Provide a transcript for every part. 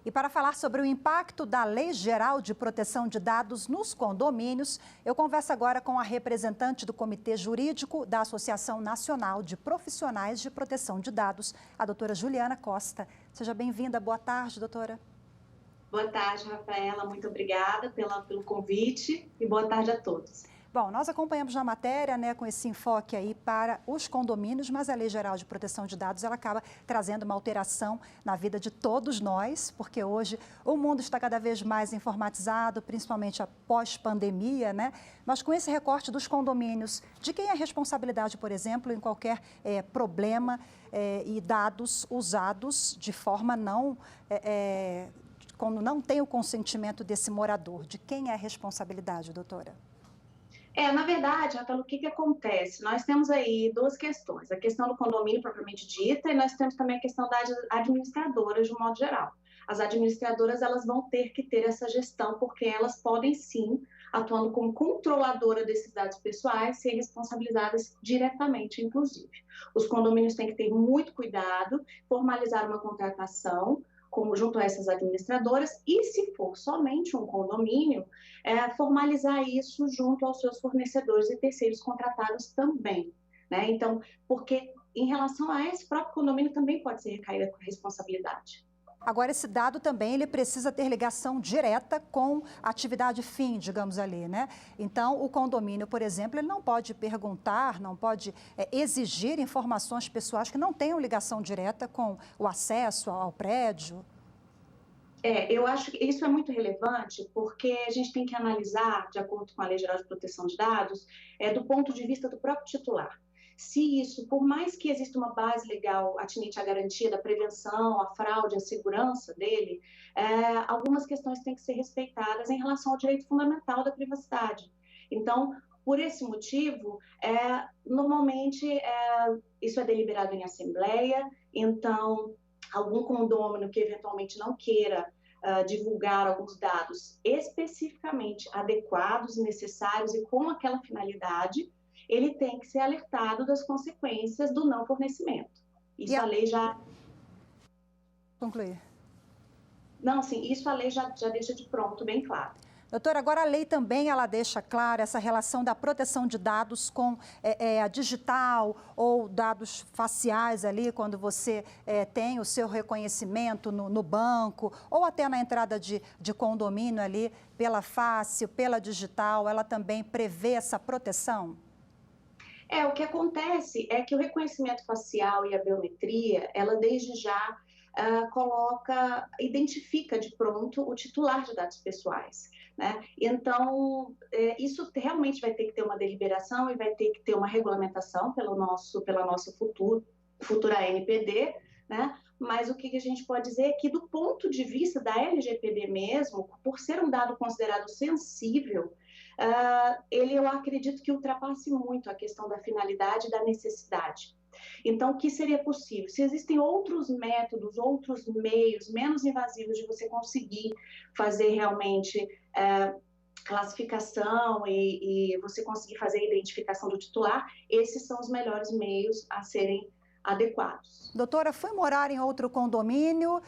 E para falar sobre o impacto da Lei Geral de Proteção de Dados nos condomínios, eu converso agora com a representante do Comitê Jurídico da Associação Nacional de Profissionais de Proteção de Dados, a doutora Juliana Costa. Seja bem-vinda. Boa tarde, doutora. Boa tarde, Rafaela. Muito obrigada pelo convite e boa tarde a todos. Bom, nós acompanhamos na matéria, com esse enfoque aí para os condomínios, mas a Lei Geral de Proteção de Dados, ela acaba trazendo uma alteração na vida de todos nós, porque hoje o mundo está cada vez mais informatizado, principalmente após pandemia, Mas com esse recorte dos condomínios, de quem é a responsabilidade, por exemplo, em qualquer problema e dados usados de forma quando não tem o consentimento desse morador? De quem é a responsabilidade, doutora? Na verdade, Rafael, o que acontece? Nós temos aí duas questões, a questão do condomínio propriamente dita e nós temos também a questão das administradoras de um modo geral. As administradoras, elas vão ter que ter essa gestão, porque elas podem sim, atuando como controladora desses dados pessoais, ser responsabilizadas diretamente, inclusive. Os condomínios têm que ter muito cuidado, formalizar uma contratação, junto a essas administradoras, e se for somente um condomínio, formalizar isso junto aos seus fornecedores e terceiros contratados também, Então, porque em relação a esse próprio condomínio também pode ser recaída com responsabilidade. Agora, esse dado também, ele precisa ter ligação direta com a atividade fim, digamos ali, Então, o condomínio, por exemplo, ele não pode perguntar, não pode exigir informações pessoais que não tenham ligação direta com o acesso ao prédio. Eu acho que isso é muito relevante, porque a gente tem que analisar, de acordo com a Lei Geral de Proteção de Dados, do ponto de vista do próprio titular. Se isso, por mais que exista uma base legal atinente à garantia da prevenção, à fraude, à segurança dele, algumas questões têm que ser respeitadas em relação ao direito fundamental da privacidade. Então, por esse motivo, normalmente isso é deliberado em assembleia, então algum condômino que eventualmente não queira divulgar alguns dados especificamente adequados, necessários e com aquela finalidade, ele tem que ser alertado das consequências do não fornecimento. Isso a lei já... Concluir. Não, sim, isso a lei já deixa de pronto, bem claro. Doutora, agora a lei também ela deixa clara essa relação da proteção de dados com a digital ou dados faciais ali, quando você tem o seu reconhecimento no banco ou até na entrada de condomínio ali, pela face, pela digital, ela também prevê essa proteção? O que acontece é que o reconhecimento facial e a biometria, ela desde já identifica de pronto o titular de dados pessoais, Então, isso realmente vai ter que ter uma deliberação e vai ter que ter uma regulamentação pela nossa futura ANPD, Mas o que a gente pode dizer é que, do ponto de vista da LGPD mesmo, por ser um dado considerado sensível, eu acredito que ultrapasse muito a questão da finalidade e da necessidade. Então, o que seria possível? Se existem outros métodos, outros meios menos invasivos de você conseguir fazer realmente classificação e você conseguir fazer a identificação do titular, esses são os melhores meios a serem adequados. Doutora, fui morar em outro condomínio,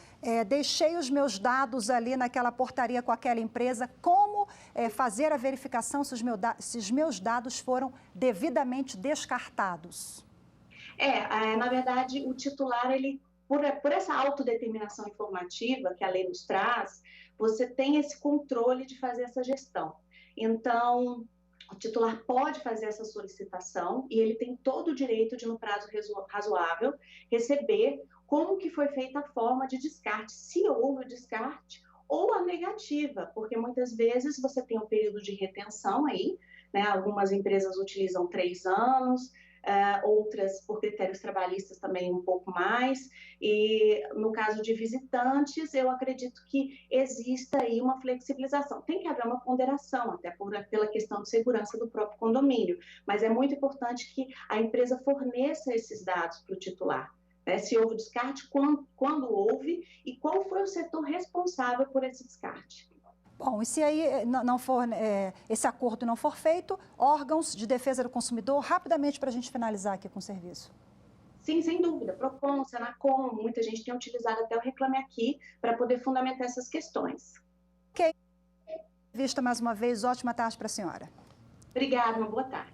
deixei os meus dados ali naquela portaria com aquela empresa. Como fazer a verificação se os meus dados foram devidamente descartados? Na verdade, o titular, por essa autodeterminação informativa que a lei nos traz, você tem esse controle de fazer essa gestão. Então, o titular pode fazer essa solicitação e ele tem todo o direito de, no prazo razoável, receber como que foi feita a forma de descarte, se houve o descarte ou a negativa, porque muitas vezes você tem um período de retenção aí, Algumas empresas utilizam 3 anos, outras por critérios trabalhistas também um pouco mais, e no caso de visitantes, eu acredito que exista aí uma flexibilização. Tem que haver uma ponderação, até pela questão de segurança do próprio condomínio, mas é muito importante que a empresa forneça esses dados para o titular. Se houve descarte, quando houve e qual foi o setor responsável por esse descarte. Bom, e se aí não for, esse acordo não for feito, órgãos de defesa do consumidor, rapidamente para a gente finalizar aqui com o serviço. Sim, sem dúvida. Procon, Senacom, muita gente tem utilizado até o Reclame Aqui para poder fundamentar essas questões. Ok. Vista mais uma vez, ótima tarde para a senhora. Obrigada, uma boa tarde.